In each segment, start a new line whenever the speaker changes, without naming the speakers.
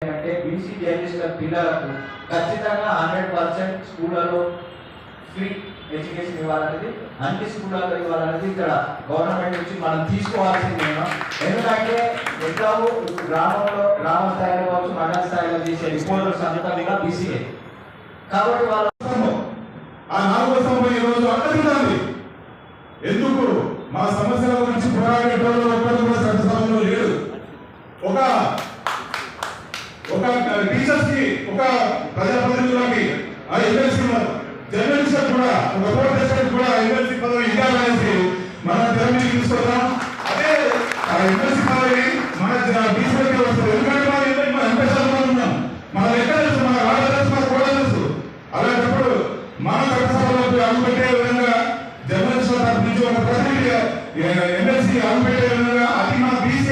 అంటే బీసీ జర్నలిస్టుల పిల్లలకు ఖచ్చితంగా 100% స్కూళ్ళలో ఫ్రీ ఎడ్యుకేషన్ ఇవ్వాలనేది, అన్ని స్కూళ్ళలో ఇవ్వాలనేది ఇక్కడ గవర్నమెంట్ నుంచి మనం తీసుకోవాల్సింది. ఎందుకంటే ఎట్లాగో గ్రామ స్థాయిలో కావచ్చు, మండల స్థాయిలో చేసే రిపోర్టర్స్ అంతా కూడా బీసీఏ కాబట్టి వాళ్ళ
ఆ 4వ స్తంభం ఈ రోజు అడ్డుకుంటుంది. ఎందుకు మా సమస్యల గురించి పోరాడేటోళ్ళు ఒక్కరు కూడా చట్టసభలో లేడు. ఒక టీచర్స్ కి, ఒక ప్రజాప్రతినిధులకి, ఆ ఎమ్మెల్సీ జర్నలిస్ట్ కూడా, ఒక రిపోర్టర్ కూడా ఎమ్మెల్సీ పదవి ఇవ్వాలనేసి మన తెరమీద తీసుకొద్దాం. అదే ఆ ఎమ్మెల్సీ పదవి మన బీసీకి వస్తుంది. ఎందుకంటే మనం ఎంత శాతం ఉన్నాం, మనం ఎక్కడ తెలుసు, మన వాళ్ళ తెలుసు, మనకు కూడా తెలుసు. అలాంటప్పుడు మన చట్టసభలోకి అడుగుపెట్టే విధంగా జర్నలిస్టుల తరఫు నుంచి ఒక ప్రతినిధి ఎమ్మెల్సీ అడుగుపెట్టే విధంగా అది మన బీసీ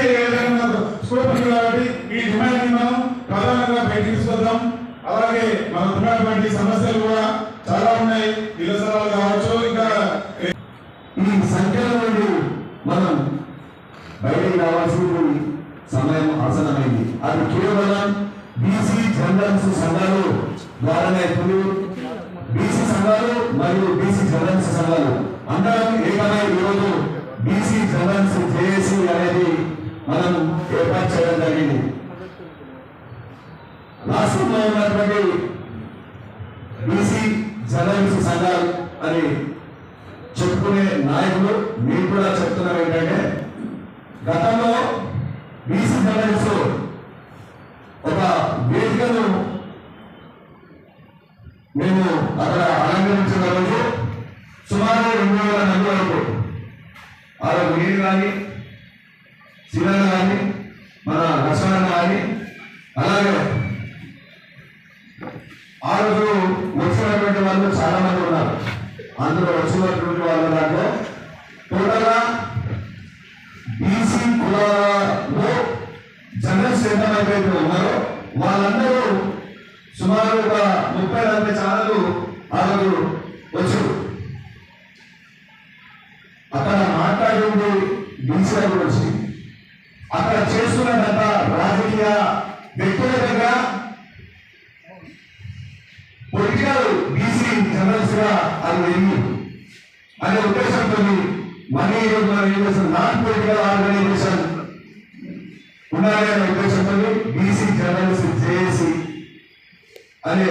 స్కోప్ ఉంది. కాబట్టి ఈ డిమాండ్ మనం ప్రధానంగా బయటికి తీసుకొద్దాం. అలాగే మనకున్నటువంటి సమస్యలు కూడా చాలా ఉన్నాయి, నిరసనలు కావచ్చు. ఇంకా
ఈ సంఖ్యల నుండి మనం బయటికి రావాల్సిన సమయం ఆసనమైంది. అది కేవలం బీసీ జర్నలిస్ట్ సంఘాలు ద్వారానే బీసీ సంఘాలు మరియు బీసీ జర్నలిస్ట్ సంఘాలు అందరం ఏకమై ఈరోజు బీసీ జర్నలిస్ట్ జేఏసీ అనేది మనం ఏర్పాటు చేయడం జరిగింది. రాష్ట్రంలో ఉన్నటువంటి బీసీ జర్నలిస్ట్ సంఘాలు అని చెప్పుకునే నాయకులు మీరు కూడా చెప్తున్నారు ఏంటంటే, గతంలో బీసీ జర్నలిస్ట్ ఒక వేదికను మేము అక్కడ అలంకరించిన రోజు సుమారు 200 మంది వరకు ఆ రోజు నేను కానీ, శివన్న కానీ, మన లక్ష్మణ కానీ, అలాగే ఆ రోజు వచ్చినటువంటి వాళ్ళు చాలా మంది ఉన్నారు. అందులో వచ్చినటువంటి వాళ్ళ దాంట్లో టోటల్గా బీసీ కులాలలో జర్నలిస్ట్ ఎంతమంది ఉన్నారో వాళ్ళందరూ సుమారు ఒక 30-40 ఛానళ్ళు ఆ రోజు వచ్చారు. అక్కడ మాట్లాడింది బీసీల గురించి, అక్కడ చేస్తున్నదంతా రాజకీయ వ్యక్తులుగా పొలిటికల్ బీసీ జర్నలిస్ట్ గా అది వెళ్ళి అనే ఉద్దేశంతో మనీ నాన్ పొలిటికల్ ఆర్గనైజేషన్ ఉండాలి అనే ఉద్దేశంతో బీసీ జర్నలిస్ట్ జేఏసీ అనే